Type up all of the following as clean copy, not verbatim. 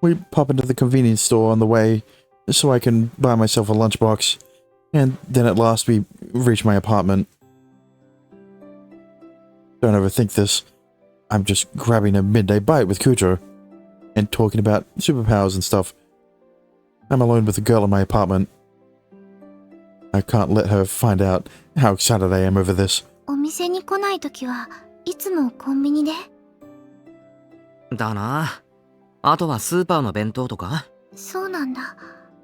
We pop into the convenience store on the way so I can buy myself a lunchbox, and then at last we reach my apartment. Don't overthink this. I'm just grabbing a midday bite with Cujo and talking about superpowers and stuff. I'm alone with a girl in my apartment. I can't let her find out how excited I am over this. お店に来ないときはいつもコンビニで？だな。あとはスーパーの弁当とか？そうなんだ。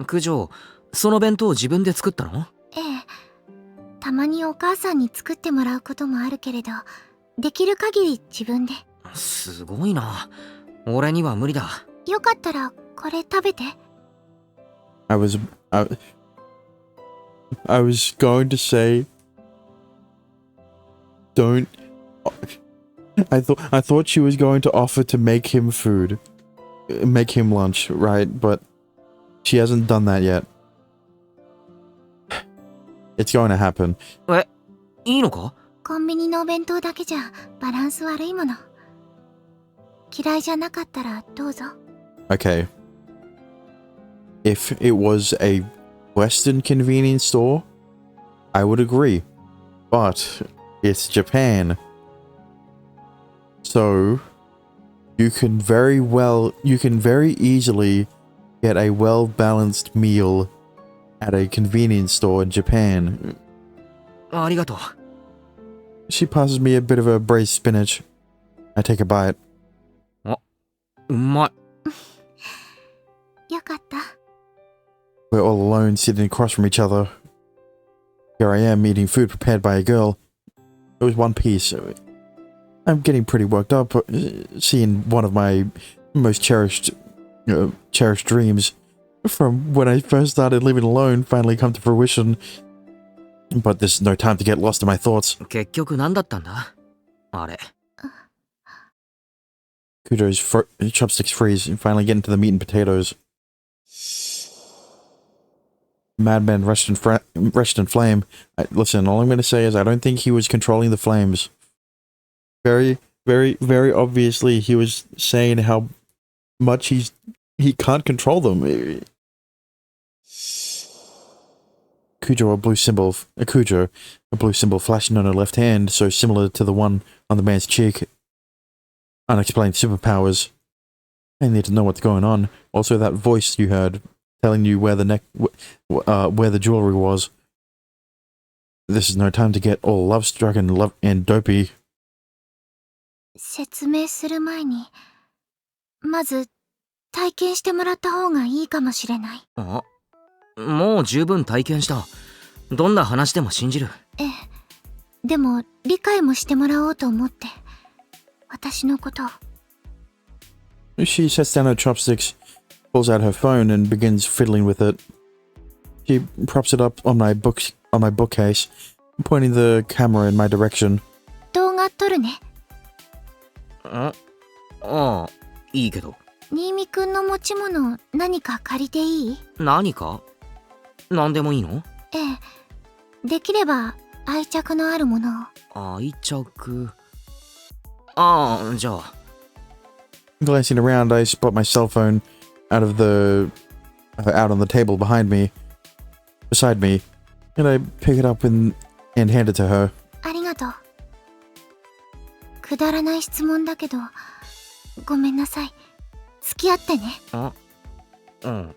九条、その弁当自分で作ったの？ええ。たまにお母さんに作ってもらうこともあるけれど、できる限り自分で。すごいな。俺には無理だ。よかったらこれ食べて。I was going to say, don't. I thought she was going to offer to make him food, make him lunch, right? But she hasn't done that yet. It's going to happen. いいのか？コンビニのお弁当だけじゃバランス悪いもの。嫌いじゃなかったらどうぞ。Okay. If it was a Western convenience store, I would agree. But it's Japan. So you can very easily get a well-balanced meal at a convenience store in Japan. ありがとう。She passes me a bit of a braised spinach. I take a bite. うまい。よかった。We're all alone, sitting across from each other. Here I am, eating food prepared by a girl. It was one piece. I'm getting pretty worked up, seeing one of my most cherished dreams from when I first started living alone finally come to fruition. But there's no time to get lost in my thoughts. 結局何だったんだ？あれ。Kujo's chopsticks freeze and finally get into the meat and potatoes. Madman rushed in flame. Listen, all I'm going to say is I don't think he was controlling the flames. Very, very, very obviously he was saying how much he can't control them. A blue symbol flashing on her left hand, so similar to the one on the man's cheek. Unexplained superpowers. I need to know what's going on. Also, that voice you heard telling you where the jewelry was. This is no time to get all love-struck and dopey. 説明する前に、まず体験してもらった方がいいかもしれない。あ、もう十分体験した。どんな話でも信じる。ええ。でも理解もしてもらおうと思って。私のこと。She sets down her chopsticks, pulls out her phone, and begins fiddling with it. She props it up on my bookcase, pointing the camera in my direction. 動画撮るね。ああ、いいけど。新見くんの持ち物何か借りていい？何か？何でもいいの？ええ。できれば愛着のあるものを。愛着。ああ、じゃあ。Glancing around, I spot my cell phone out on the table beside me, and I pick it up and hand it to her. ありがとう。くだらない質問だけど、ごめんなさい。付き合ってね。あ、うん。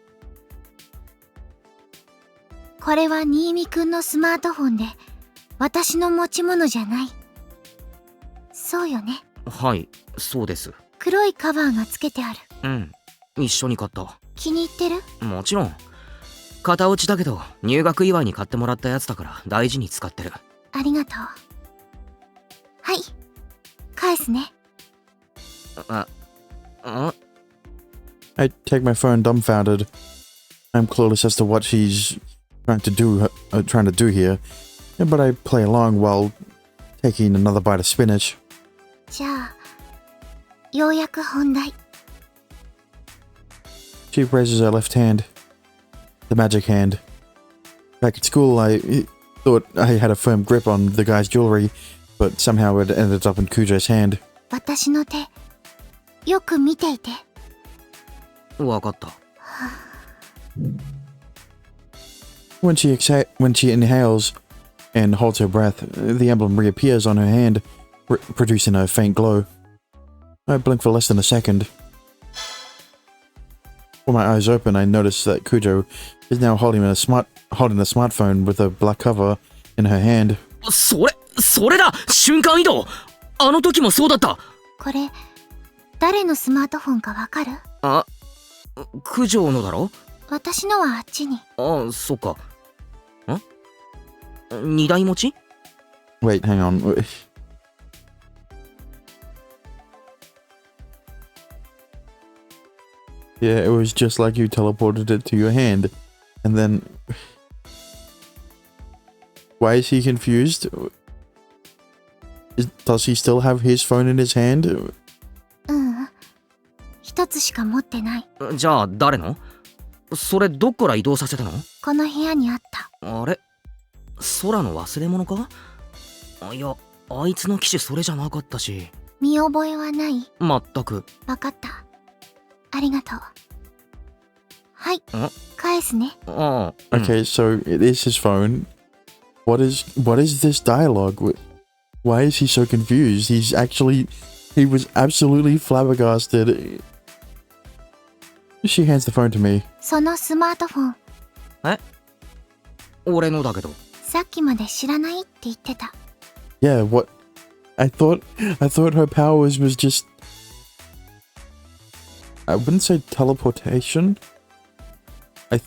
これは新見くんのスマートフォンで、私の持ち物じゃない。そうよね。はい、そうです。黒いカバーがつけてある。うん、一緒に買った。気に入ってる？もちろん。片落ちだけど入学祝いに買ってもらったやつだから大事に使ってる。ありがとう。はい、返すね。I take my phone dumbfounded. I'm clueless as to what she's trying to do here, but I play along while taking another bite of spinach. じゃあ、ようやく本題。She raises her left hand. The magic hand. Back at school, I thought I had a firm grip on the guy's jewelry, but somehow it ended up in Cujo's hand. 私の手、よく見ていて。わかった。When she inhales and holds her breath, the emblem reappears on her hand, producing a faint glow. I blink for less than a second. With my eyes open, I notice that Kujo is now holding the smartphone with a black cover in her hand. それだ、瞬間移動。あの時もそうだった。これ、誰のスマートフォンかわかる？あ、九条のだろ？私のはあっちに。あ、そっか。二台持ち？ Wait, hang on. Yeah, it was just like you teleported it to your hand. And then... Why is he confused? Does he still have his phone in his hand? 一つしか持ってない。じゃあ誰の？それどっから移動させたの？この部屋にあった。あれ？空の忘れ物か？いや、あいつの機種それじゃなかったし。見覚えはない？まったく。わかった。ありがとう。はい。返すね。ああ。Okay, so it is his phone. What is this dialogue? Why is he so confused? He was absolutely flabbergasted. She hands the phone to me. そのスマートフォン。え？俺のだけど。さっきまで知らないって言ってた。Yeah, what? I thought her powers was just... I wouldn't say teleportation. I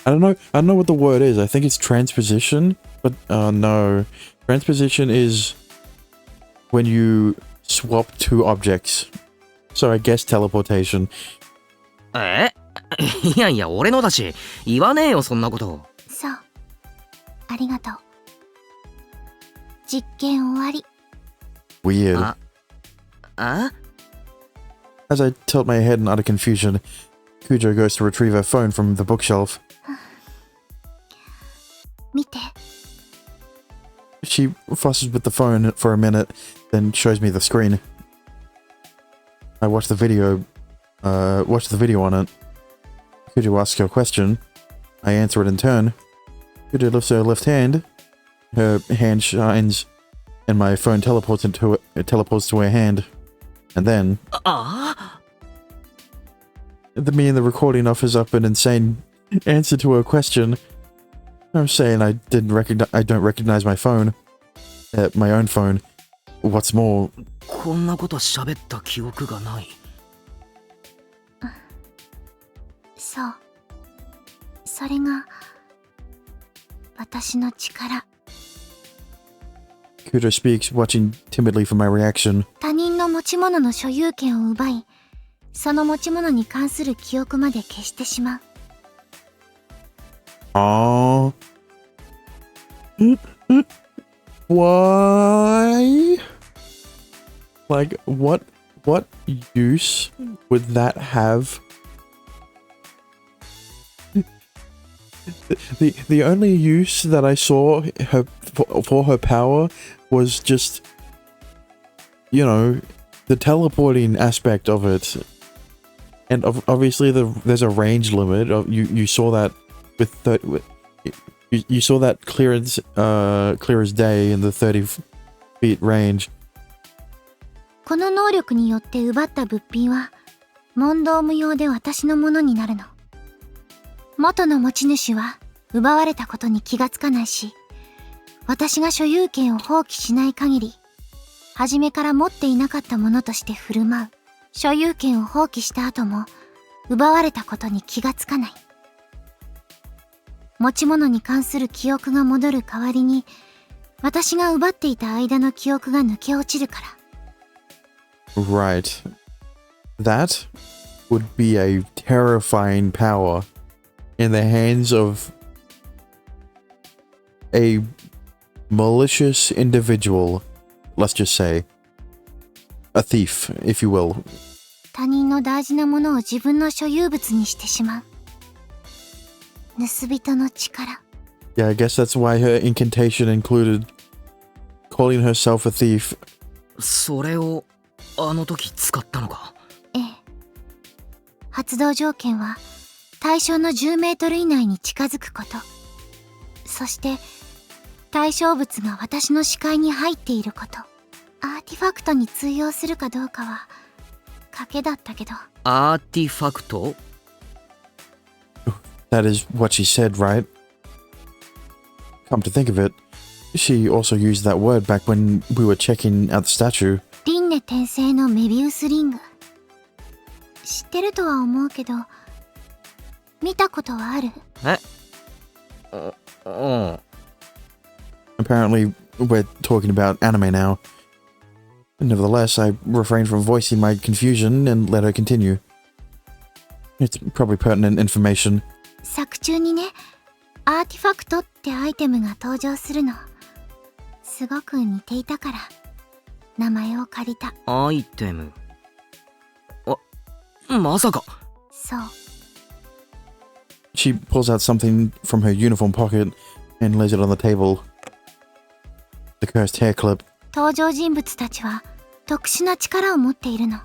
don't know what the word is. I think it's transposition, but no. Transposition is when you swap two objects. So I guess teleportation. いやいや、俺のだし、言わねえよ、そんなこと。そう。ありがとう。実験終わり。Weird. As I tilt my head in utter confusion, Kujo goes to retrieve her phone from the bookshelf. 見て。She fusses with the phone for a minute, then shows me the screen. I watch the video on it. Kujo asks her question. I answer it in turn. Kujo lifts her left hand. Her hand shines, and my phone teleports to her hand. And then... Me and the recording offers up an insane answer to her question. I'm saying I don't recognize my phone. My own phone. What's more... こんなこと喋った記憶がない。そう。それが私の力。Kujo speaks, watching timidly for my reaction. 他人の持ち物の所有権を奪い、その持ち物に関する記憶まで消してしまう。Aww. Why? Like, what use would that have? The only use that I saw for her power was just, you know, the teleporting aspect of it. And obviously there's a range limit. You saw that you saw that clear as day in the 30 feet range. この能力によって奪った物品は問答無用で私のものになるの。元の持ち主は奪われたことに気がつかないし、私が所有権を放棄しない限り、初めから持っていなかったものとして振る舞う。所有権を放棄した後も奪われたことに気がつかない。持ち物に関する記憶が戻る代わりに、私が奪っていた間の記憶が抜け落ちるから。Right. That would be a terrifying power in the hands of a malicious individual. Let's just say. A thief, if you will. 他人の大事なものを自分の所有物にしてしまう。盗人の力。Yeah, I guess that's why her incantation included calling herself a thief. それをあの時使ったのか。ええ。発動条件は対象の10メートル以内に近づくこと。そして対象物が私の視界に入っていること。アーティファクトに通用するかどうかは賭けだったけど。アーティファクト？ That is what she said, right? Come to think of it, she also used that word back when we were checking out the statue. 輪廻転生のメビウスリング。知ってるとは思うけど、見たことはある？Apparently, we're talking about anime now. Nevertheless, I refrained from voicing my confusion and let her continue. It's probably pertinent information. 作中にね、アーティファクトってアイテムが登場するの。すごく似ていたから、名前を借りた。アイテム。まさか。そう。She pulls out something from her uniform pocket and lays it on the table. The cursed hair clip. 登場人物たちは特殊な力を持っているの。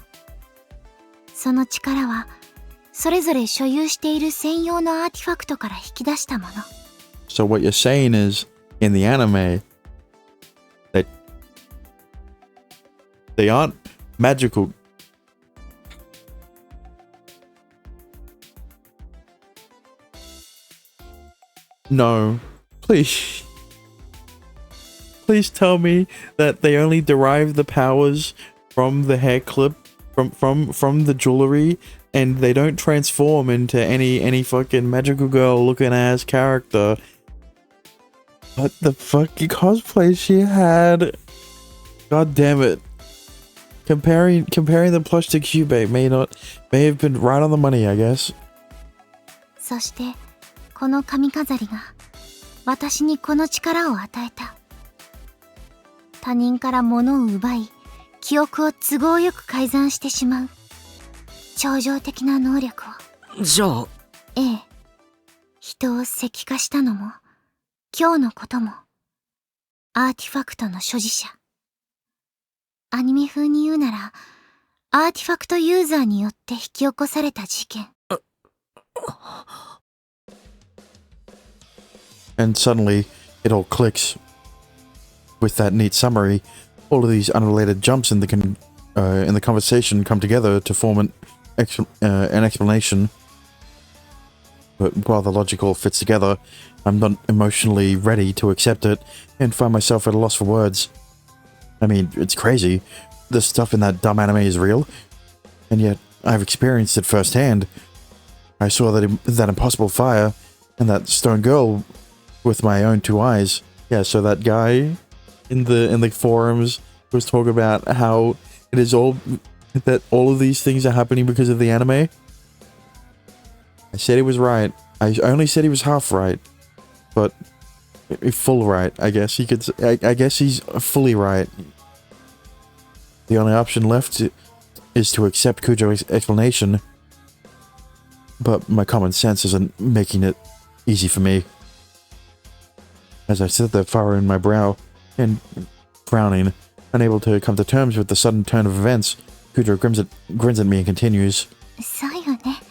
その力はそれぞれ所有している専用のアーティファクトから引き出したもの。So what you're saying is, in the anime, that they aren't magical. No, please. Please tell me that they only derive the powers from the hair clip, from the jewelry, and they don't transform into any fucking magical girl looking ass character. What the fucking cosplay she had? God damn it. Comparing the plush to Cubase may have been right on the money, I guess. そしてこの髪飾りが私にこの力を与えた。他人から物を奪い、記憶を都合よく改ざんしてしまう超常的な能力を。じゃあ、ええ。人を石化したのも、今日のことも、アーティファクトの所持者。アニメ風に言うなら、アーティファクトユーザーによって引き起こされた事件。And suddenly, it all clicks. With that neat summary, all of these unrelated jumps in the conversation come together to form an explanation. But while the logic all fits together, I'm not emotionally ready to accept it and find myself at a loss for words. I mean, it's crazy. The stuff in that dumb anime is real, and yet I've experienced it firsthand. I saw that impossible fire and that stone girl with my own two eyes. Yeah, so that guy in the forums was talking about how it is all of these things are happening because of the anime. I said he was right. I only said he was half right, but full right. I guess you could. I guess he's fully right. The only option left is to accept Kujo's explanation, but my common sense isn't making it easy for me. As I sit there furrowing my brow and frowning, unable to come to terms with the sudden turn of events, Kujo grins at me and continues. そうよね。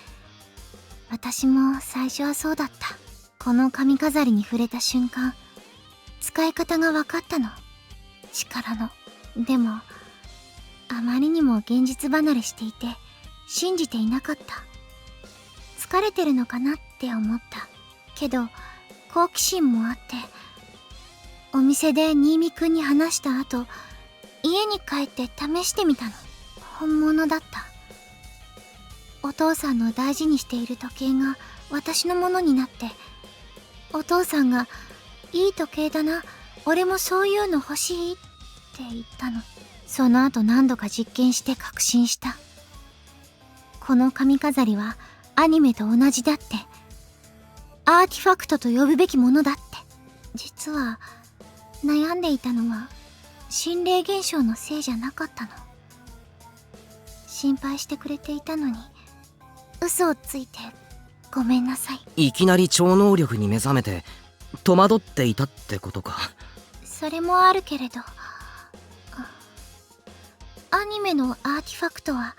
私も最初はそうだった。この髪飾りに触れた瞬間、使い方が分かったの。力の。でも、あまりにも現実離れしていて、信じていなかった。疲れてるのかなって思った。けど、好奇心もあって、お店で新見くんに話した後、家に帰って試してみたの。本物だった。お父さんの大事にしている時計が私のものになって、お父さんがいい時計だな、俺もそういうの欲しいって言ったの。その後何度か実験して確信した。この髪飾りはアニメと同じだって、アーティファクトと呼ぶべきものだって。実は悩んでいたのは心霊現象のせいじゃなかったの。心配してくれていたのに嘘をついてごめんなさい。いきなり超能力に目覚めて戸惑っていたってことか。それもあるけれど、アニメのアーティファクトは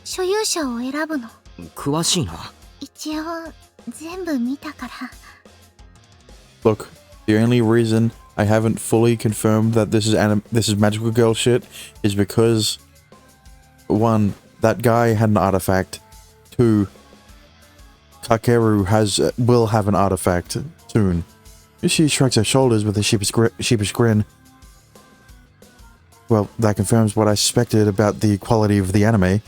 所有者を選ぶの。詳しいな。一応全部見たから。 Look, the only reason I haven't fully confirmed that this is magical girl shit is because 1, that guy had an artifact. 2, Takeru will have an artifact soon. She shrugs her shoulders with a sheepish grin. Well, that confirms what I suspected about the quality of the anime,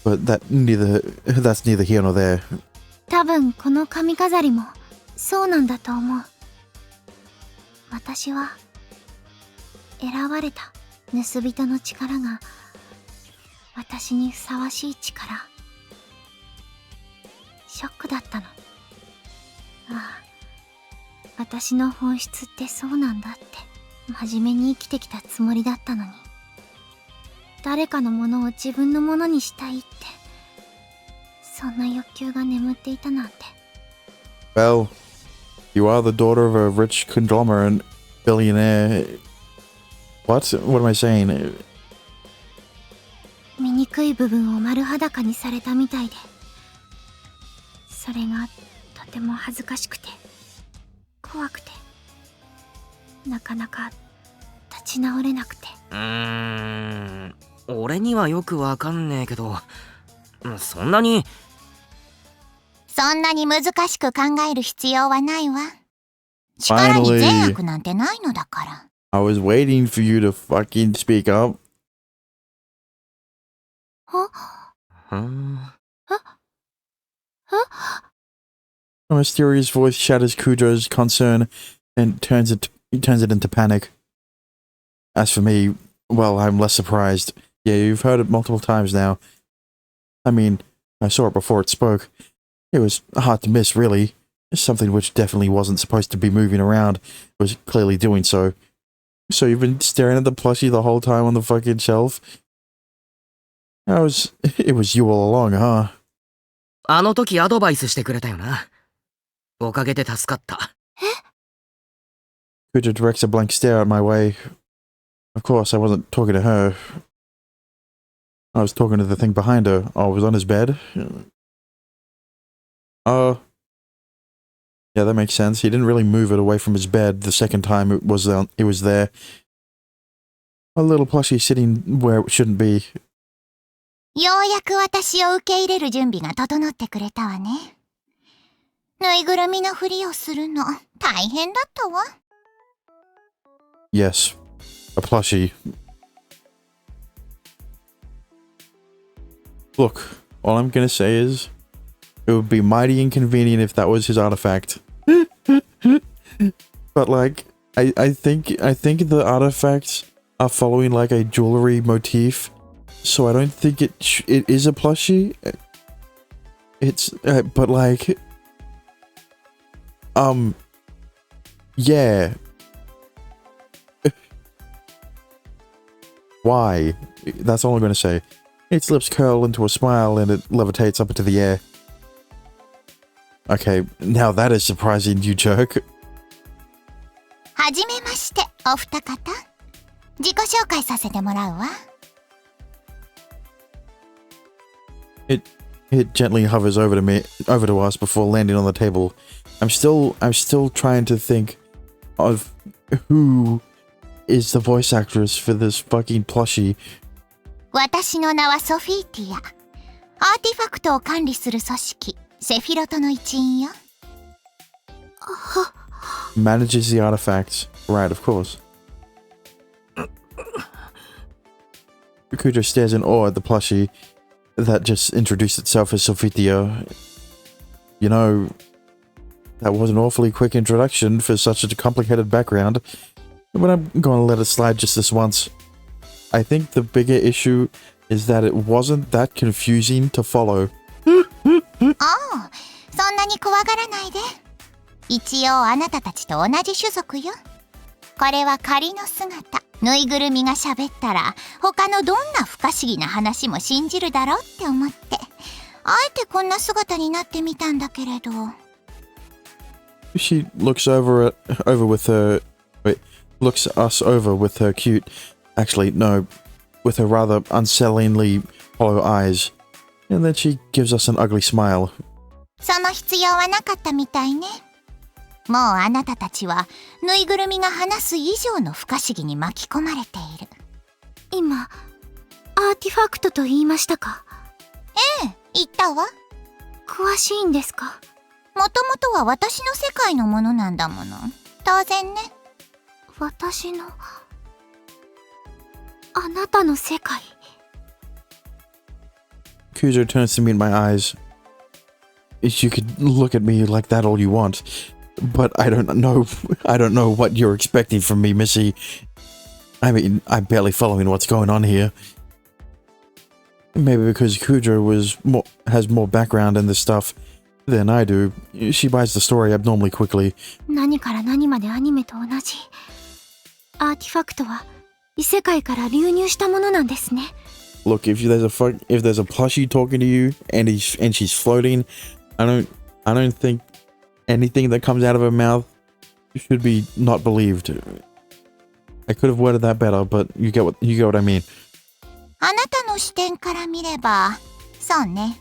but that's neither here nor there. 多分この髪飾りもそうなんだと思う。私は選ばれた盗人の力が私にふさわしい力。ショックだったの。ああ、私の本質ってそうなんだって真面目に生きてきたつもりだったのに、誰かのものを自分のものにしたいって、そんな欲求が眠っていたなんて。 Well, you are the daughter of a rich conglomerate billionaire. What? What am I saying? 醜い部分を丸裸にされたみたいで、それがとても恥ずかしくて怖くて、なかなか立ち直れなくて。俺にはよくわかんねえけど、そんなに難しく考える必要はないわ。力に善悪なんてないのだから。I was waiting for you to fucking speak up. あ、 A mysterious voice shatters Kujo's concern and turns it into panic. As for me, well, I'm less surprised. Yeah, you've heard it multiple times now. I mean, I saw it before it spoke. It was hard to miss, really. Something which definitely wasn't supposed to be moving around was clearly doing so. So you've been staring at the plushie the whole time on the fucking shelf? It was you all along, huh? あの時アドバイスしてくれたよな。おかげで助かった。Kujo directs a blank stare at my way. Of course, I wasn't talking to her. I was talking to the thing behind her. Oh, it was on his bed? Yeah, that makes sense. He didn't really move it away from his bed the second time it was there. A little plushie sitting where it shouldn't be. ようやく私を受け入れる準備が整ってくれたわね。ぬいぐるみのふりをするの大変だったわ。Yes, a plushie. Look, all I'm gonna say is, it would be mighty inconvenient if that was his artifact. But like, I think the artifacts are following like a jewelry motif, so I don't think it is a plushie. It's but like, yeah. Why? That's all I'm gonna say. Its lips curl into a smile and it levitates up into the air. Okay, now that is surprising, you jerk. はじめまして、お二方。自己紹介させてもらうわ。It gently hovers over to us before landing on the table. I'm still trying to think of who is the voice actress for this fucking plushie. 私の名はソフィーティア。アーティファクトを管理する組織、セフィロトの一員よ。Manages the artifacts. Right, of course. Kujo stares in awe at the plushie that just introduced itself as Sophia. You know, that was an awfully quick introduction for such a complicated background, but I'm going to let it slide just this once. I think the bigger issue is that it wasn't that confusing to follow. おう、そんなに怖がらないで。一応あなたたちと同じ種族よ。これは仮の姿。ぬいぐるみが喋ったら他のどんな不可思議な話も信じるだろうって思って、あえてこんな姿になってみたんだけれど。She looks looks us over with her cute, actually no, with her rather unsettlingly hollow eyes. And then she gives us an ugly smile. その必要はなかったみたいね。もうあなたたちはぬいぐるみが話す以上の不可思議に巻き込まれている。今、アーティファクトと言いましたか？ええ、言ったわ。詳しいんですか？もともとは私の世界のものなんだもの。当然ね。私の、あなたの世界。Kujo turns to me in my eyes. You could look at me like that all you want, but I don't know what you're expecting from me, Missy. I mean, I'm barely following what's going on here. Maybe because Kujo has more background in this stuff than I do. She buys the story abnormally quickly. 何から何までアニメと同じ。アーティファクトは異世界から流入したものなんですね。Look, if there's a plushie talking to you and she's floating, I don't think anything that comes out of her mouth should be not believed. I could have worded that better, but you get what I mean. あなたの視点から見れば、そうね。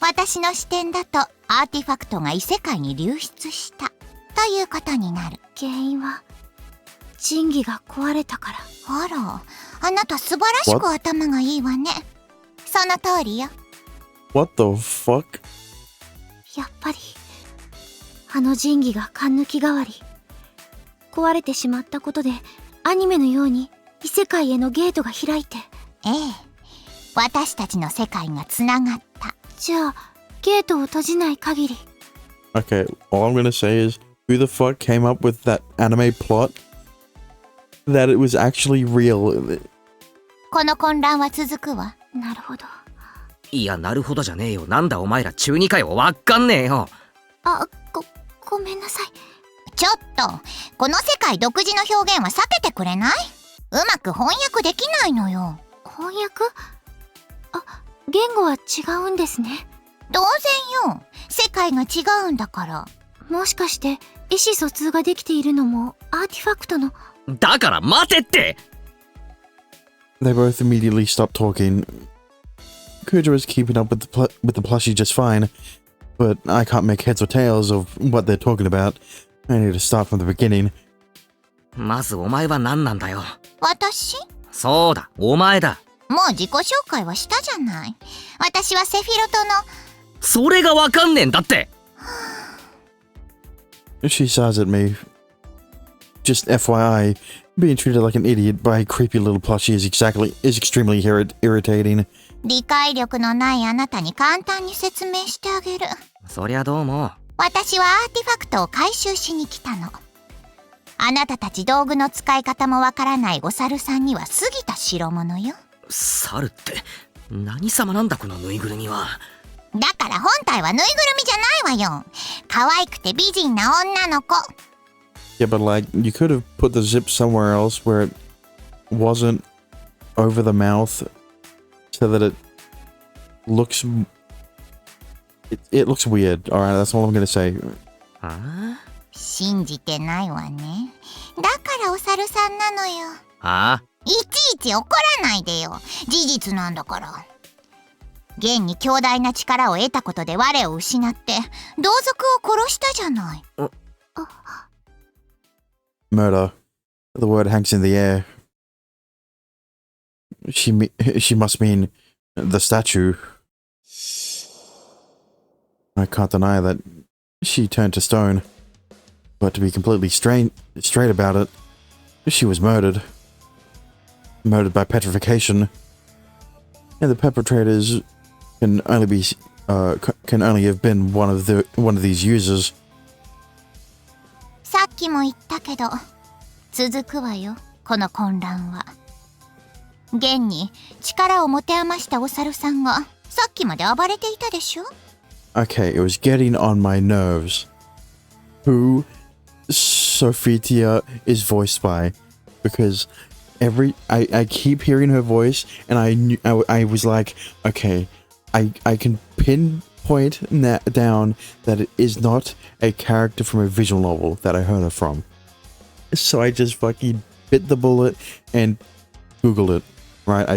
私の視点だとアーティファクトが異世界に流出したということになる。原因は神器が壊れたから。あら、あなた素晴らしく頭がいいわね。その通りよ。What the fuck? やっぱりあの神器が勘抜き代わり。壊れてしまったことでアニメのように異世界へのゲートが開いて。ええ、私たちの世界がつながった。じゃあゲートを閉じない限り。 Okay, all I'm gonna say is, who the fuck came up with that anime plot? That it was actually real. この混乱は続くわ。なるほど。いや、なるほどじゃねえよ。なんだお前ら中二かよ。わかんねえよ。ごめんなさい。ちょっと、この世界独自の表現は避けてくれない？うまく翻訳できないのよ。翻訳？言語は違うんですね。当然よ。世界が違うんだから。もしかして意思疎通ができているのもアーティファクトの。だから待てって。 They both immediately stopped talking. Kujo was keeping up with the plushie just fine, but I can't make heads or tails of what they're talking about. I need to start from the beginning. まずお前は何なんだよ。私？そうだ、お前だ。もう自己紹介はしたじゃない。私はセフィロトの。それがわかんねえんだって。She sighs at me. Just FYI, being treated like an idiot by a creepy little plushie is extremely irritating. 理解力のないあなたに簡単に説明してあげる。そりゃどうも。私はアーティファクトを回収しに来たの。あなたたち道具の使い方もわからないお猿さんには過ぎた代物よ。猿って何様なんだこのぬいぐるみは。だから本体はぬいぐるみじゃないわよ。可愛くて美人な女の子。Yeah, but like, you could have put the zip somewhere else where it wasn't over the mouth so that it looks weird. Alright, that's all I'm gonna say. あ信じてないわね。だからお猿さんなのよ。あいちいち怒らないでよ。事実なんだから。現に強大な力を得たことで我を失って同族を殺したじゃない。Murder. The word hangs in the air. She must mean the statue. I can't deny that she turned to stone. But to be completely straight about it, she was murdered. Murdered by petrification. And the perpetrators can only have been one of these users. さっきも言ったけど、続くわよ、この混乱は。現に力を持て余したお猿さんがさっきまで暴れていたでしょ。 Okay, it was getting on my nerves. Who Sophitia is voiced by, because I keep hearing her voice, and I was like, okay, I can pinpoint down that it is not a character from a visual novel that I heard her from. So I just fucking bit the bullet and Googled it. Right,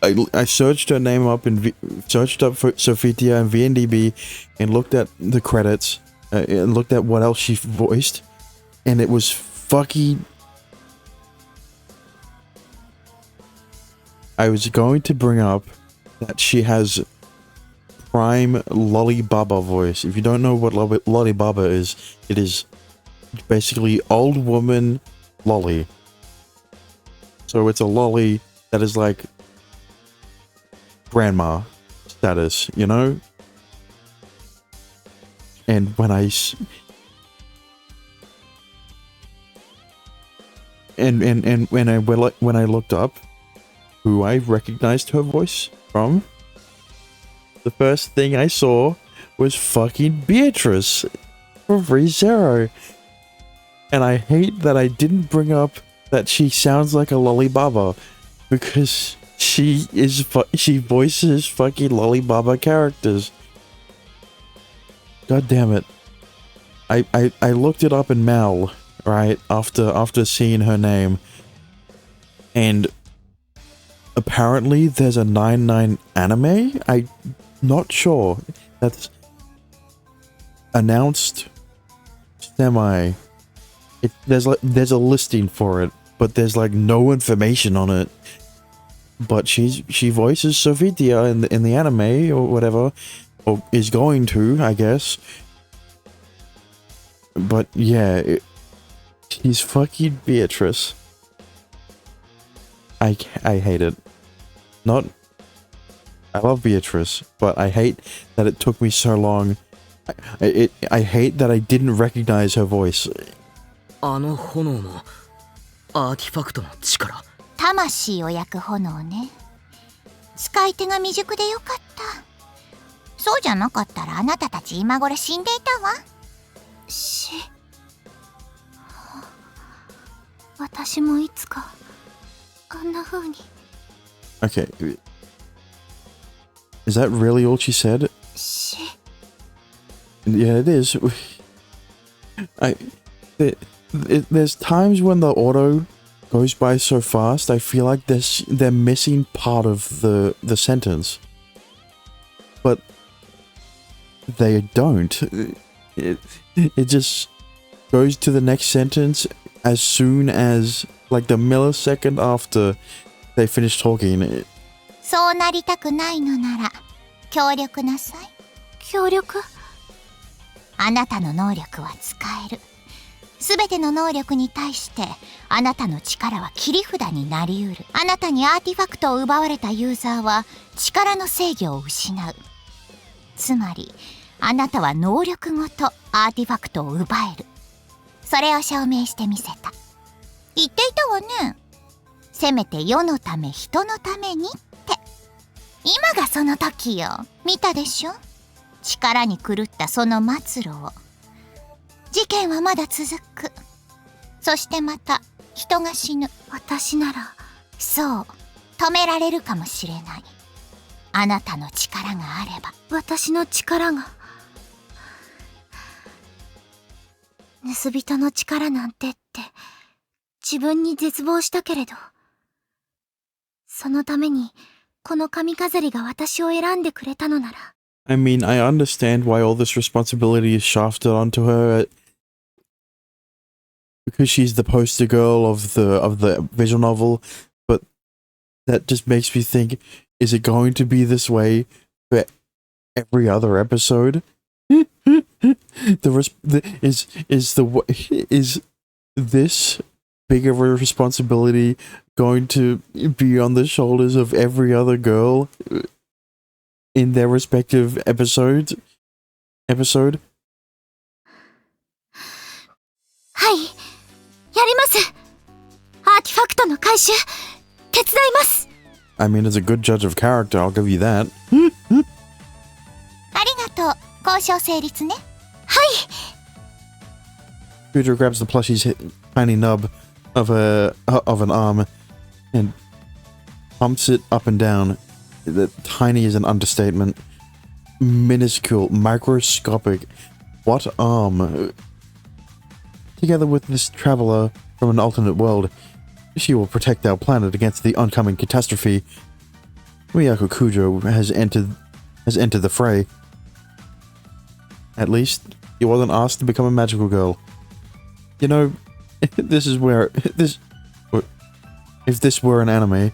I searched her name up and searched up for Sophia and VNDB and looked at the credits and looked at what else she voiced, and it was fucking. I was going to bring up that she has prime Lolly Baba voice. If you don't know what Lolly Baba is, it is basically old woman lolly. So it's a lolly that is like grandma status, you know? And when I when I looked up who I recognized her voice from, the first thing I saw was fucking Beatrice from ReZero. And I hate that I didn't bring up that she sounds like a Lolly Baba, because she voices fucking Lolly Baba characters. God damn it. I looked it up in Mal, right, after seeing her name, and apparently there's a 9-9 anime. I'm not sure. That's announced semi. There's a listing for it, but there's like no information on it. But she voices Sophia in the anime or whatever, or is going to, I guess. But yeah, she's fucking Beatrice. I hate it. I love Beatrice, but I hate that it took me so long. I hate that I didn't recognize her voice. あの炎もアーティファクトの力。魂を焼く炎ね。使い手が未熟でよかった。そうじゃなかったらあなたたち今頃死んでいたわ。私もいつかあんな風に。Okay. Is that really all she said? Yeah, it is. There's times when the auto goes by so fast, I feel like they're missing part of the sentence. But they don't. It just goes to the next sentence as soon as, like, the millisecond after they finish talking. そうなりたくないのなら協力なさい。協力？あなたの能力は使える。すべての能力に対してあなたの力は切り札になりうる。あなたにアーティファクトを奪われたユーザーは力の制御を失う。つまりあなたは能力ごとアーティファクトを奪える。それを証明してみせた。言っていたわね。せめて世のため人のためにって。今がその時よ。見たでしょ？力に狂ったその末路を。事件はまだ続く。そしてまた人が死ぬ。私なら。そう、止められるかもしれない。あなたの力があれば。私の力が。盗人の力なんてって自分に絶望したけれど、そのためにこの髪飾りが私を選んでくれたのなら。I mean, I understand why all this responsibility is shafted onto her, because she's the poster girl of the visual novel, but that just makes me think, is it going to be this way for every other episode? Is this big of a responsibility going to be on the shoulders of every other girl in their respective episode? はい、やります。アーティファクトの回収手伝います。 I mean, as a good judge of character, I'll give you that. ありがとう。交渉成立ね。はい。Scooter grabs the plushie's tiny nub of an arm and pumps it up and down. The tiny is an understatement. Minuscule, microscopic. What arm? Together with this traveler from an alternate world, she will protect our planet against the oncoming catastrophe. Miyako Kujo has entered the fray. At least, he wasn't asked to become a magical girl. You know, this is where if this were an anime,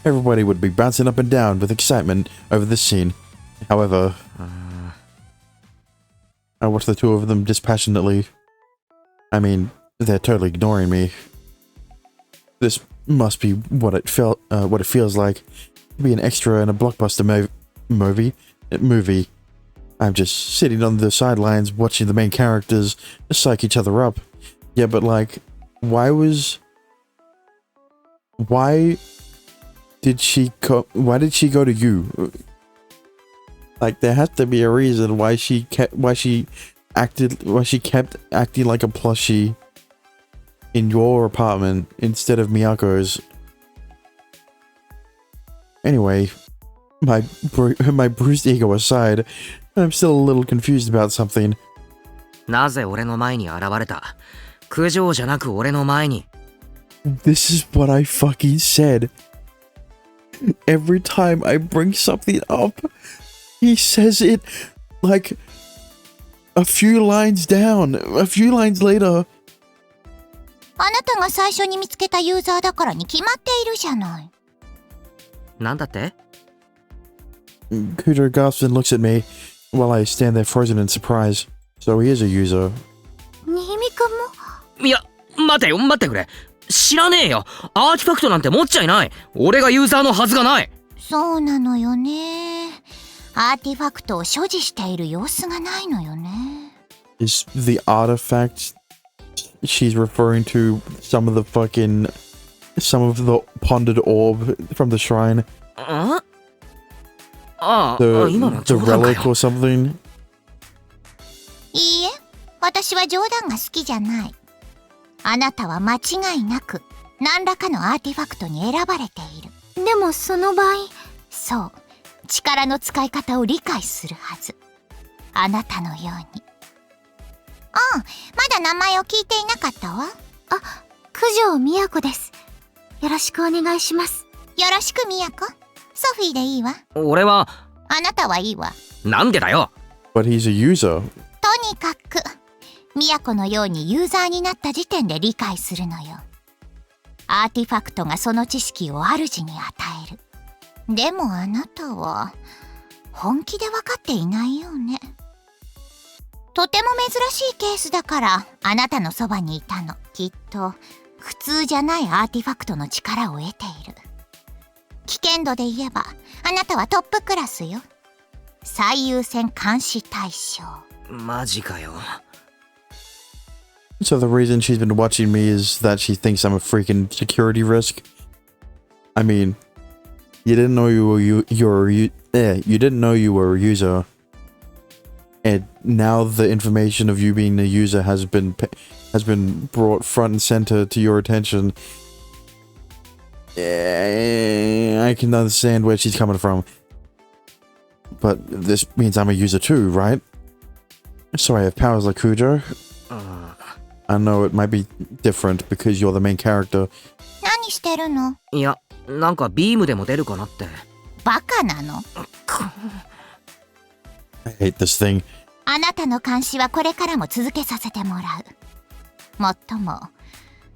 everybody would be bouncing up and down with excitement over this scene. However, I watch the two of them dispassionately. I mean, they're totally ignoring me. This must be what it feels like to be an extra in a blockbuster movie. I'm just sitting on the sidelines watching the main characters psych each other up. Yeah, but like, why did she go to you? Like, there has to be a reason why she kept acting acting like a plushie in your apartment instead of Miyako's. Anyway, my bruised ego aside, I'm still a little confused about something. なぜ俺の前に現れた？九条じゃなく俺の前に。This is what I fucking said. Every time I bring something up, he says it like a few lines down, a few lines later. あなたが最初に見つけたユーザーだからに決まっているじゃない。なんだって？ Kujo gasps and looks at me while I stand there frozen in surprise. So he is a user. 新見くんも？いや、待ってくれ。知らねえよ。アーティファクトなんて持っちゃいない。俺がユーザーのはずがない。そうなのよね。アーティファクトを所持している様子がないのよね。Is the artifact she's referring to some of the pondered orb from the shrine? ああ、今の The 冗談か relic よ。 or something? いいえ、私は冗談が好きじゃない。あなたは間違いなく何らかのアーティファクトに選ばれている。でもその場合、そう、力の使い方を理解するはず。あなたのように。ああ、まだ名前を聞いていなかったわ。九条美也子です。よろしくお願いします。よろしくみやこ。ソフィーでいいわ。俺は。あなたはいいわ。なんでだよ。But he's a user. とにかくみやこのようにユーザーになった時点で理解するのよ。アーティファクトがその知識を主に与える。でもあなたは本気で分かっていないようね。とても珍しいケースだからあなたのそばにいたの。きっと普通じゃないアーティファクトの力を得ている。危険度で言えばあなたはトップクラスよ。最優先監視対象。マジかよ。So the reason she's been watching me is that she thinks I'm a freaking security risk. I mean, you didn't know you didn't know you were a user, and now the information of you being a user has been brought front and center to your attention. I can understand where she's coming from, but this means I'm a user too, right? So I have powers like Kujo. I know it might be different because you're the main character. 何してるの？いや、なんかビームでも出るかなって。バカなの？ I hate this thing. あなたの監視はこれからも続けさせてもらう。もっとも、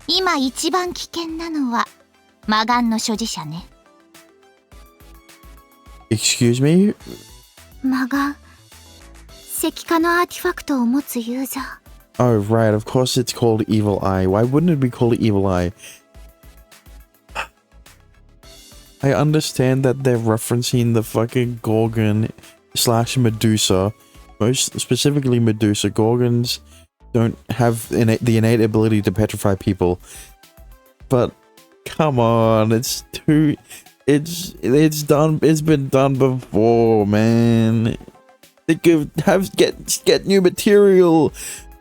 今一番危険なのは魔眼の所持者ね。Excuse me? 魔眼。石化のアーティファクトを持つユーザー。Oh, right. Of course it's called Evil Eye. Why wouldn't it be called Evil Eye? I understand that they're referencing the fucking Gorgon / Medusa. Most specifically Medusa. Gorgons don't have the innate ability to petrify people. But, come on. It's been done before, man. They could get new material.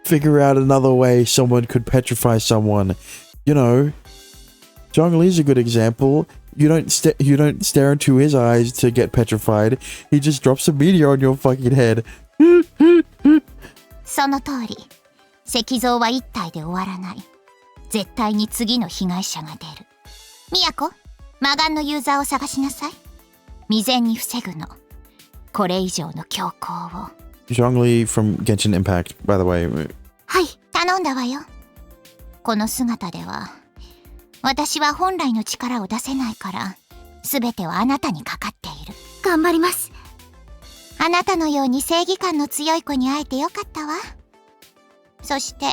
Figure out another way someone could petrify someone. You know, Zhongli's a good example. You don't stare into his eyes to get petrified. He just drops a meteor on your fucking head. その通り。石像は一体で終わらない。絶対に次の被害者が出る。みやこ、魔眼のユーザーを探しなさい。未然に防ぐの。これ以上の強行を。Zhongli from Genshin Impact, by the way. はい。頼んだわよ。この姿では私は本来の力を出せないから、全てはあなたにかかっている。頑張ります。あなたのように正義感の強い子に会えてよかったわ。そして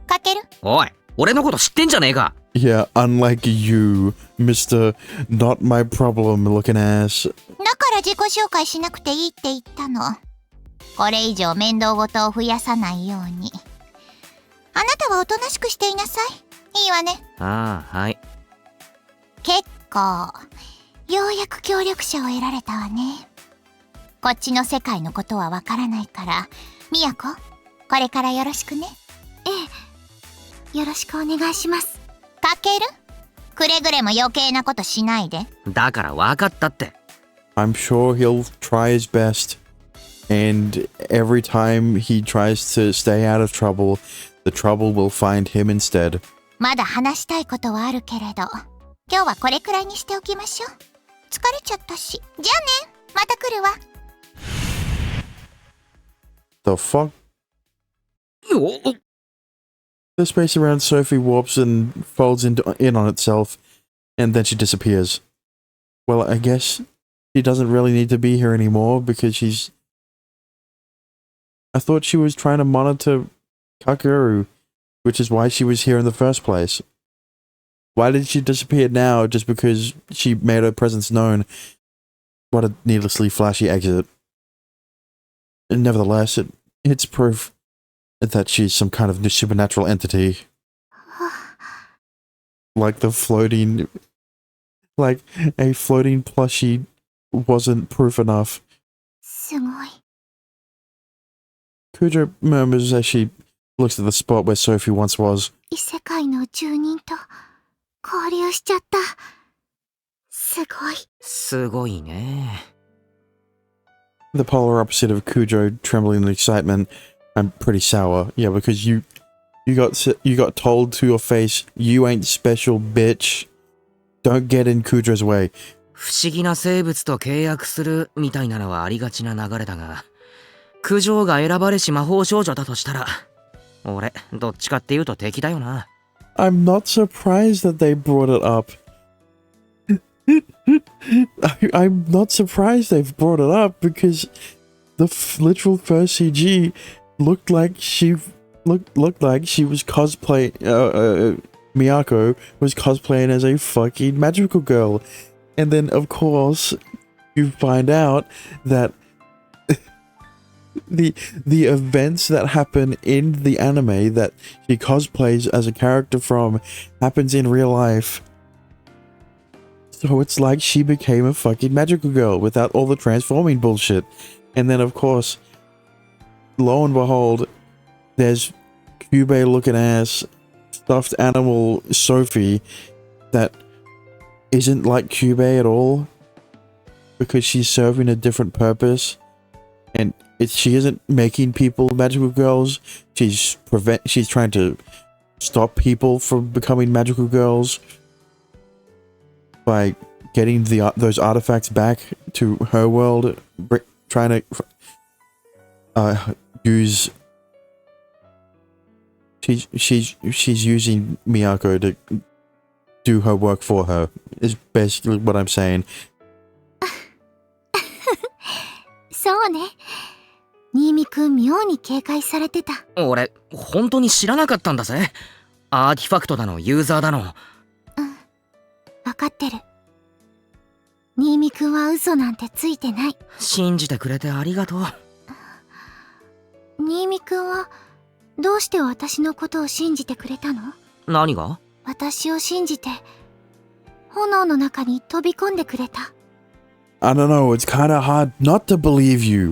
かける。おい、俺のこと知ってんじゃねえか。 Yeah, unlike you, Mr. Not My Problem looking ass. だから自己紹介しなくていいって言ったの。これ以上面倒事を増やさないように。あなたはおとなしくしていなさい。いいわね。ああ、はい。結構ようやく協力者を得られたわね。こっちの世界のことはわからないから、みやこ、これからよろしくね。ええ。よろしくお願いします。かける？くれぐれも余計なことしないで。だから分かったって。 I'm sure he'll try his best. And every time he tries to stay out of trouble, the trouble will find him instead. まだ話したいことはあるけれど、今日はこれくらいにしておきましょう。疲れちゃったし。じゃあね、また来るわ。The fuck? よっ。 The space around Sophie warps and folds in on itself, and then she disappears. Well, I guess she doesn't really need to be here anymore because she's... I thought she was trying to monitor Kakeru, which is why she was here in the first place. Why did she disappear now just because she made her presence known? What a needlessly flashy exit. And nevertheless, it's proof that she's some kind of new supernatural entity. Like the floating... Like, a floating plushie wasn't proof enough. すごい。 Kujo murmurs as she looks at the spot where Sophie once was. 異世界の住人と交流しちゃった。すごい。すごいね。 The polar opposite of Kujo trembling in excitement. I'm pretty sour. Yeah, because you got told to your face, you ain't special, bitch. Don't get in Kujo's way. 不思議な生物と契約するみたいなのはありがちな流れだが、九条が選ばれし魔法少女だとしたら、俺どっちかっていうと敵だよな。 I'm not surprised that they brought it up. I'm not surprised they've brought it up because the literal first CG looked like she was Miyako was cosplaying as a fucking magical girl. And then of course you find out that the events that happen in the anime that she cosplays as a character from happens in real life. So it's like she became a fucking magical girl without all the transforming bullshit. And then of course, lo and behold, there's Kyubey looking ass stuffed animal Sophie that isn't like Kyubey at all because she's serving a different purpose, and she isn't making people magical girls. She's trying to stop people from becoming magical girls by getting those artifacts back to her world, trying to use. She's using Miyako to do her work for her, is basically what I'm saying. そうね。新見くん妙に警戒されてた。俺本当に知らなかったんだぜ。アーティファクトだのユーザーだの。うん。わかってる。新見くんは嘘なんてついてない。信じてくれてありがとう。新見くんはどうして私のことを信じてくれたの？何が？私を信じて炎の中に飛び込んでくれた。I don't know, it's kind of hard not to believe you.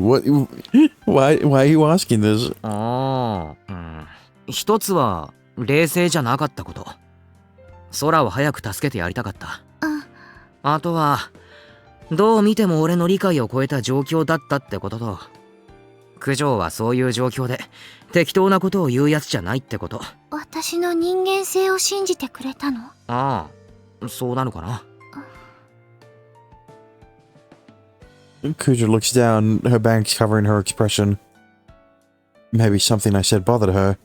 Why are you asking this? ああ、一つは冷静じゃなかったこと。空を早く助けてやりたかった。あとはどう見ても俺の理解を超えた状況だったってことと、九条はそういう状況で適当なことを言うやつじゃないってこと。私の人間性を信じてくれたの？ああ、そうなのかな。Kuja looks down, her bangs covering her expression. Maybe something I said bothered her.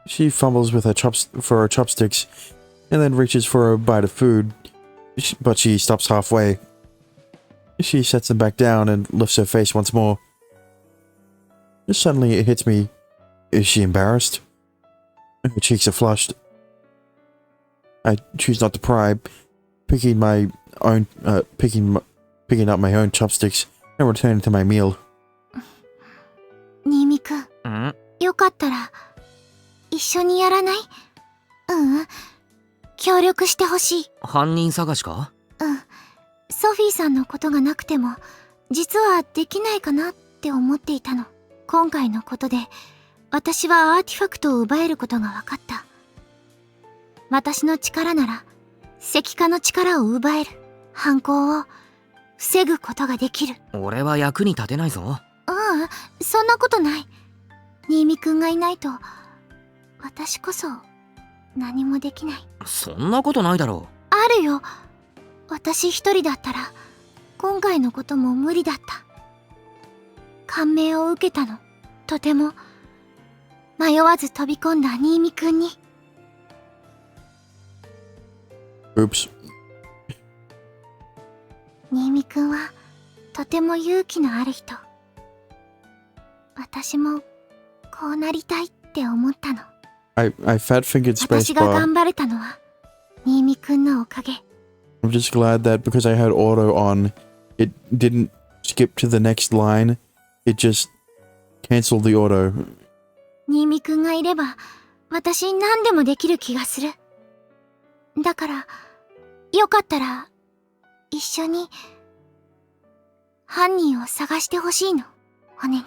She fumbles with her chopsticks and then reaches for a bite of food, but she stops halfway. She sets them back down and lifts her face once more. Suddenly it hits me. Is she embarrassed? Her cheeks are flushed. I choose not to pry, picking up my own chopsticks and returning to my meal. 新見くん、んよかったら一緒にやらない？協力してほしい。犯人探しか？ソフィーさんのことがなくても実はできないかなって思っていたの。今回のことで私はアーティファクトを奪えることが分かった。私の力なら石化の力を奪える。犯行を防ぐことができる。俺は役に立てないぞ。そんなことない。新見くんがいないと私こそ何もできない。そんなことないだろあるよ。私一人だったら今回のことも無理だった。感銘を受けたの。とても迷わず飛び込んだ新見くんに。Oops. 新見くんはとても勇気のある人。私もこうなりたいって思ったの。I fat-fingered 私が spacebar. 頑張れたのは新見くんのおかげ。I'm just glad that because I had auto on, it didn't skip to the next line. It just canceled the auto. 新見くんがいれば私何でもできる気がする。だからよかったら一緒に犯人を探してほしいの。お願い。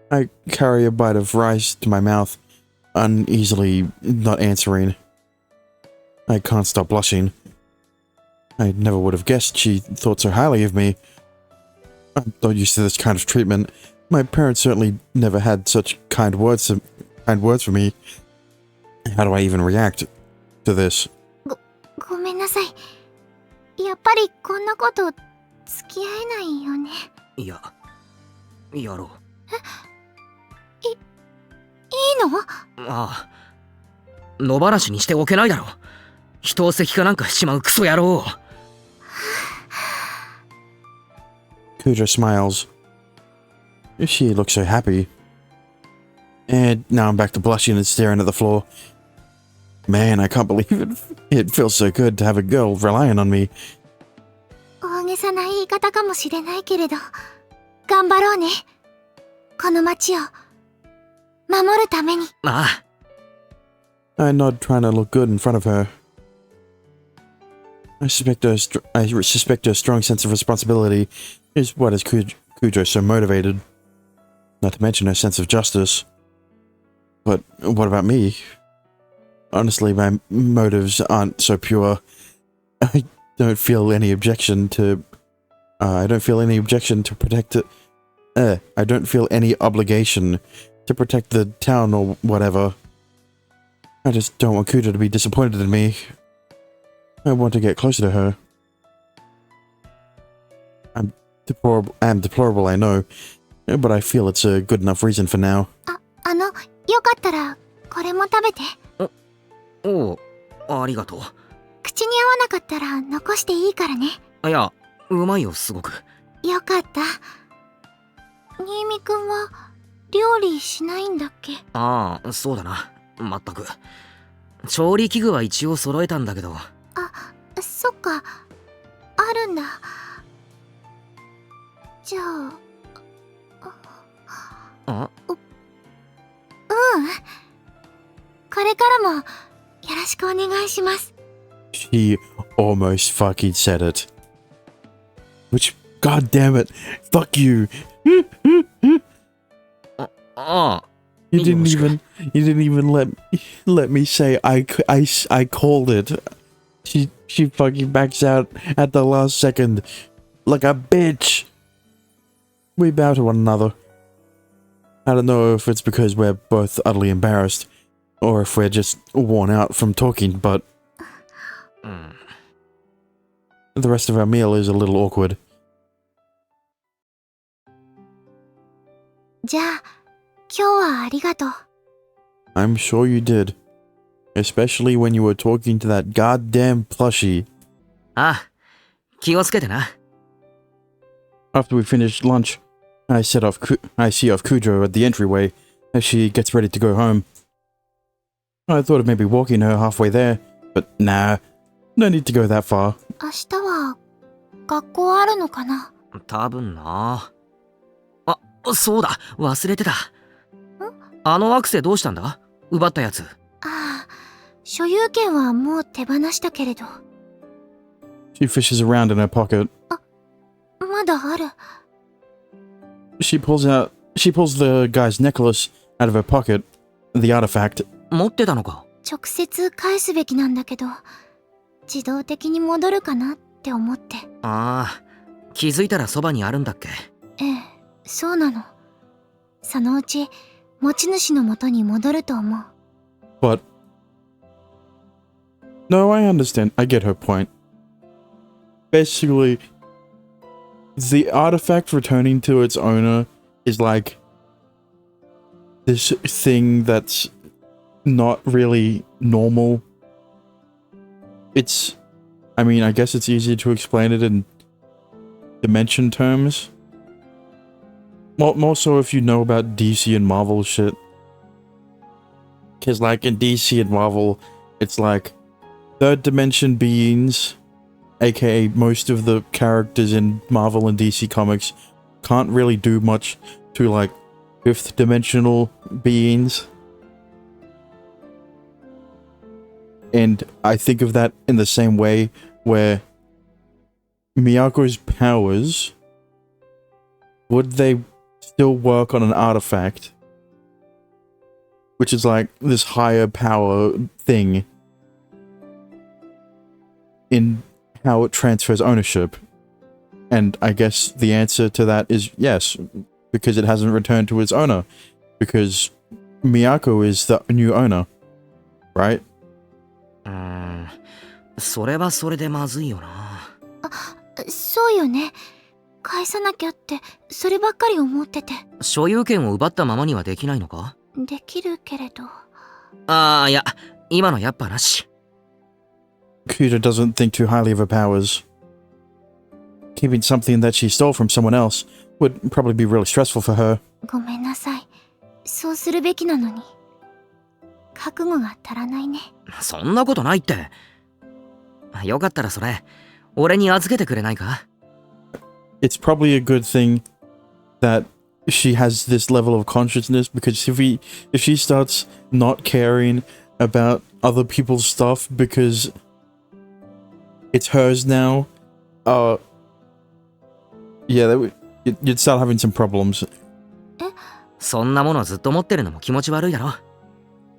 I carry a bite of rice to my mouth, uneasily not answering. I can't stop blushing. I never would have guessed she thought so highly of me. I'm not used to this kind of treatment. My parents certainly never had such kind words for me. How do I even react to this? ごめんなさい。やっぱりこんなこと付き合えないよね。いや、やろう。いいの？ああ。野放しにしておけないだろ。人を石化なんかしちまうクソ野郎。Kuja smiles. She looks so happy. And now I'm back to blushing and staring at the floor. Man, I can't believe it. It feels so good to have a girl relying on me. 大げさな言い方かもしれないけれど、頑張ろうね。この街を守るために。ああ。 I nod, trying to look good in front of her. I suspect her strong sense of responsibility is what has Kujo so motivated. Not to mention her sense of justice. But what about me? Honestly, my motives aren't so pure. I don't feel any objection to protect it. I don't feel any obligation to protect the town or whatever. I just don't want Kuja to be disappointed in me. I want to get closer to her. I'm deplorable, I know, but I feel it's a good enough reason for now. よかったらこれも食べて。おう、ありがとう。口に合わなかったら残していいからね。いや、うまいよ、すごく。よかった。新見くんは料理しないんだっけ？ああ、そうだな。まったく。調理器具は一応揃えたんだけど。そっか。あるんだ。じゃあ。これからもよろしくお願いします。 She almost fucking said it. Which, god damn it, fuck you. You didn't even let me say I called it. She fucking backs out at the last second like a bitch. We bow to one another. I don't know if it's because we're both utterly embarrassed or if we're just worn out from talking, but the rest of our meal is a little awkward. じゃあ、今日はありがとう。 I'm sure you did. Especially when you were talking to that goddamn plushie. ああ、気をつけてな。 After we finished lunch, I see off Kujo at the entryway as she gets ready to go home. I thought of maybe walking her halfway there, but nah, no need to go that far. 明日は学校あるのかな？多分な。あ、そうだ、忘れてた。あのアクセどうしたんだ？奪ったやつ。ああ、所有権はもう手放したけれど。 She fishes around in her pocket. まだある。 She pulls the guy's necklace out of her pocket, the artifact. 持ってたのか？直接返すべきなんだけど、自動的に戻るかなって思って。ああ、気づいたらそばにあるんだっけ？ええ、そうなの。そのうち持ち主の元に戻ると思う。 But no, I understand. I get her point. Basically, the artifact returning to its owner is like this thing that's not really normal. It's, I mean, I guess it's easy to explain it in dimension terms. More so if you know about DC and Marvel shit. Because, like, in DC and Marvel, it's like third dimension beings, aka most of the characters in Marvel and DC comics, can't really do much to, like, fifth dimensional beings. And I think of that in the same way where Miyako's powers, would they still work on an artifact, which is like this higher power thing, in how it transfers ownership? And I guess the answer to that is yes, because it hasn't returned to its owner, because Miyako is the new owner, right? それはそれでまずいよな。そうよね。返さなきゃってそればっかり思ってて。所有権を奪ったままにはできないのか？できるけれど。ああ、いや、今のやっぱなし。Kuja doesn't think too highly of her powers. Keeping something that she stole from someone else would probably be really stressful for her. ごめんなさい。そうするべきなのに。覚悟が足らないね。そんなことないって。よかったらそれ、俺に預けてくれないか？ It's probably a good thing that she has this level of consciousness, because if she starts not caring about other people's stuff because it's hers now, yeah, you'd start having some problems. そんなものずっと持ってるのも気持ち悪いだろ。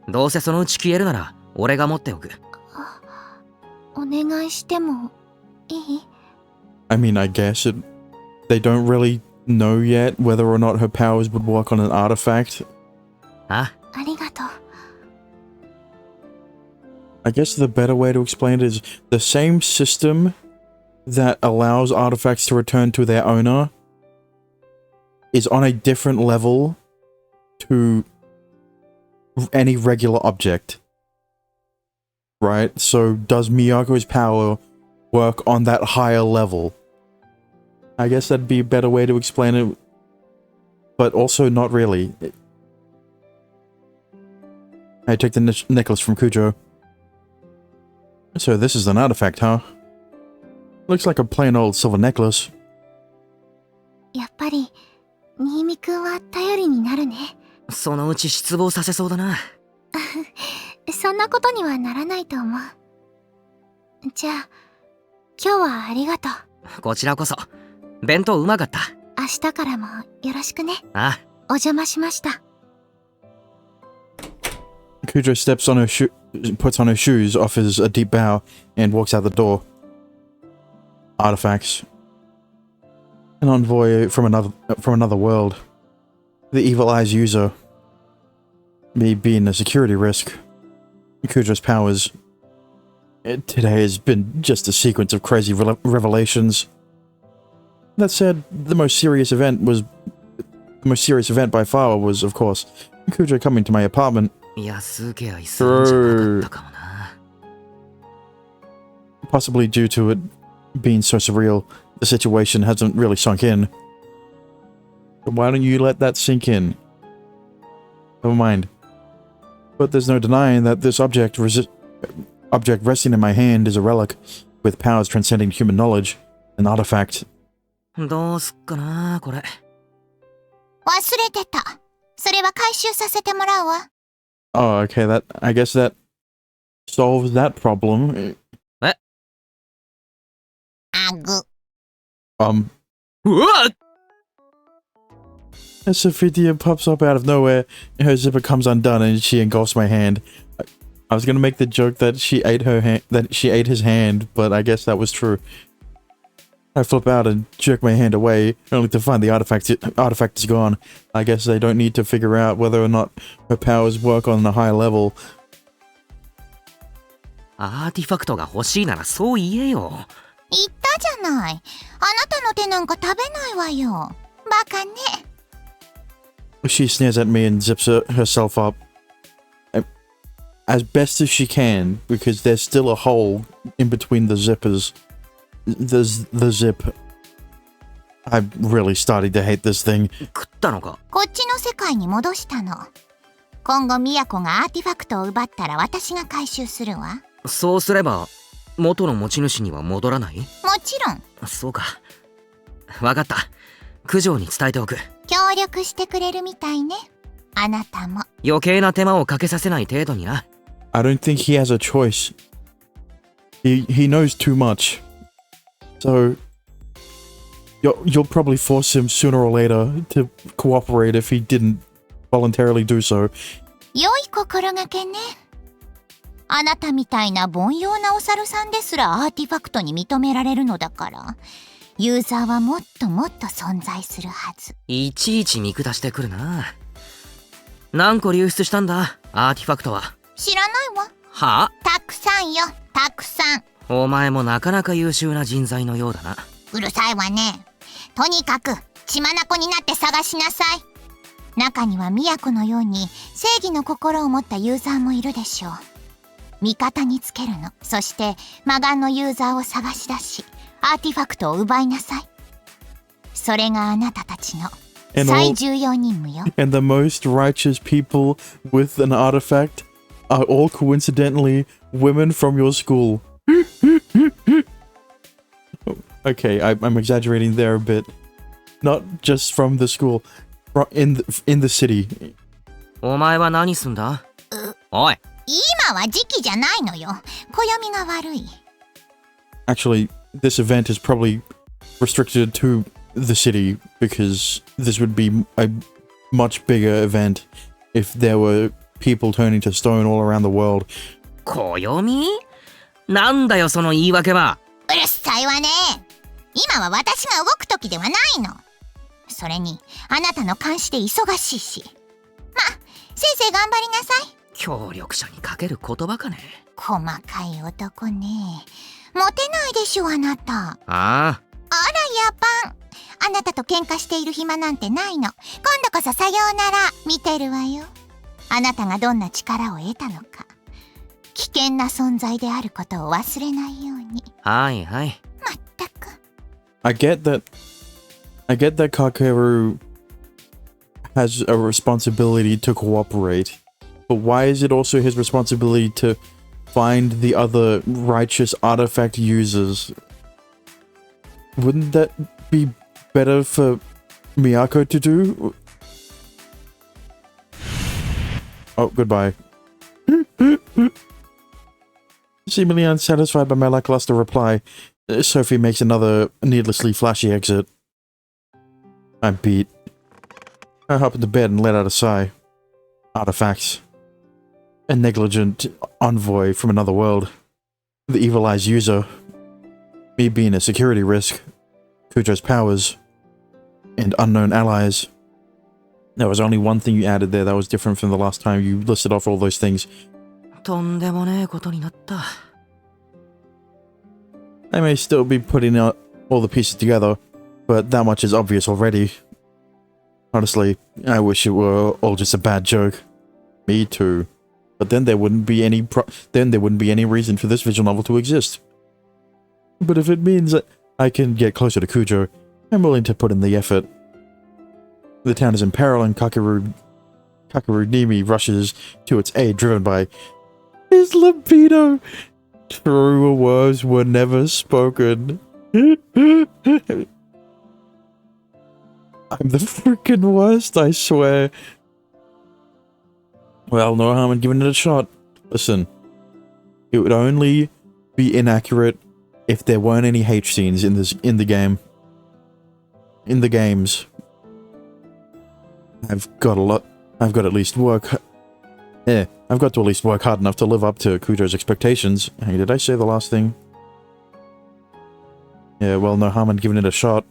どうせそのうち消えるなら俺が持っておく。お願いしてもいい？ I mean, I guess they don't really know yet whether or not her powers would work on an artifact. あ？ありがとう。 I guess the better way to explain it is the same system that allows artifacts to return to their owner is on a different level to any regular object. Right? So does Miyako's power work on that higher level? I guess that'd be a better way to explain it, but also not really. I take the necklace from Kujo. So this is an artifact, huh? Looks like a plain old silver necklace. やっぱり新見くんは頼りになるね。そのうち失望させそうだな。そんなことにはならないと思う。じゃあ今日はありがとう。こちらこそ。弁当うまかった。明日からもよろしくね。ああ。お邪魔しました。 Kujo puts on her shoes, offers a deep bow, and walks out the door. Artifacts. An envoy from another world. The Evil Eye's user. Me being a security risk. Kujo's powers. Today has been just a sequence of crazy revelations. That said, the most serious event by far was, of course, Kujo coming to my apartment. 安請け合いするんじゃなかったかもな。Possibly due to it being so surreal, the situation hasn't really sunk in. But why don't you let that sink in? Never mind. But there's no denying that this object resting in my hand is a relic with powers transcending human knowledge, an artifact. どうすっかな、これ。忘れてた。それは回収させてもらうわ。Oh, okay, I guess that solves that problem. え？あぐ。うわっ！ As Sophia pops up out of nowhere, her zipper comes undone and she engulfs my hand. I was gonna make the joke that she ate his hand, but I guess that was true. I flip out and jerk my hand away, only to find the artifact is gone. I guess they don't need to figure out whether or not her powers work on a high level. アーティファクトが欲しいならそう言えよ。言ったじゃない。あなたの手なんか食べないわよ。バカね。She sneers at me and zips herself up. As best as she can, because there's still a hole in between the zippers. The zip. I'm really starting to hate this thing. 食ったのか。こっちの世界に戻したの。今後ミヤコがアーティファクトを奪ったら私が回収するわ。そうすれば元の持ち主には戻らない？もちろん。そうか。わかった。九条に伝えておく。協力してくれるみたいね。あなたも。余計な手間をかけさせない程度にな。I don't think he has a choice. He knows too much. So you'll probably force him sooner or later to cooperate if he didn't voluntarily do so. 良い心がけね。あなたみたいな凡庸なお猿さんですらアーティファクトに認められるのだから、ユーザーはもっともっと存在するはず。いちいち見下してくるな。何個流出したんだ、アーティファクトは。知らないわ。はあ？たくさんよ、たくさん。お前もなかなか優秀な人材のようだな。うるさいわね。とにかく血眼になって探しなさい。中には都のように正義の心を持ったユーザーもいるでしょう。味方につけるの。そして魔眼のユーザーを探し出し、アーティファクトを奪いなさい。それがあなたたちの最重要任務よ。And the most righteous people with an artifact are all coincidentally women from your school. Okay, I'm exaggerating there a bit. Not just from the school, in the city. お前は何すんだ？おい。今は時期じゃないのよ。暦が悪い。Actually, this event is probably restricted to the city because this would be a much bigger event if there were people turning to stone all around the world. 暦？なんだよその言い訳は。うるさいわね。今は私が動く時ではないの。それにあなたの監視で忙しいし。ま、せいぜい頑張りなさい。協力者にかける言葉かね。細かい男ね。モテないでしょあなた。ああ。あらやぱん。あなたと喧嘩している暇なんてないの。今度こそさようなら見てるわよ。あなたがどんな力を得たのか。危険な存在であることを忘れないように。はいはい。まったく。I get that Kakeru has a responsibility to cooperate, but why is it also his responsibility to find the other righteous artifact users? Wouldn't that be better for Miyako to do? Oh, goodbye. Seemingly unsatisfied by my lackluster reply, Sophie makes another needlessly flashy exit. I'm beat. I hop into bed and let out a sigh. Artifacts. A negligent envoy from another world. The Evil Eye's user. Me being a security risk. Kujo's powers. And unknown allies. There was only one thing you added there that was different from the last time you listed off all those things. とんでもねえことになった。I may still be putting out all the pieces together, but that much is obvious already. Honestly, I wish it were all just a bad joke. Me too. But then there wouldn't be any reason for this visual novel to exist. But if it means that I can get closer to Kujo, I'm willing to put in the effort. The town is in peril and Kakarunimi rushes to its aid, driven by his libido. Truer words were never spoken. I'm the freaking worst, I swear. Well, no harm in giving it a shot. Listen, it would only be inaccurate if there weren't any H scenes in the game. In the games. I've got to at least work hard enough to live up to Kujo's expectations. Hey, did I say the last thing? Yeah, well, no harm in giving it a shot.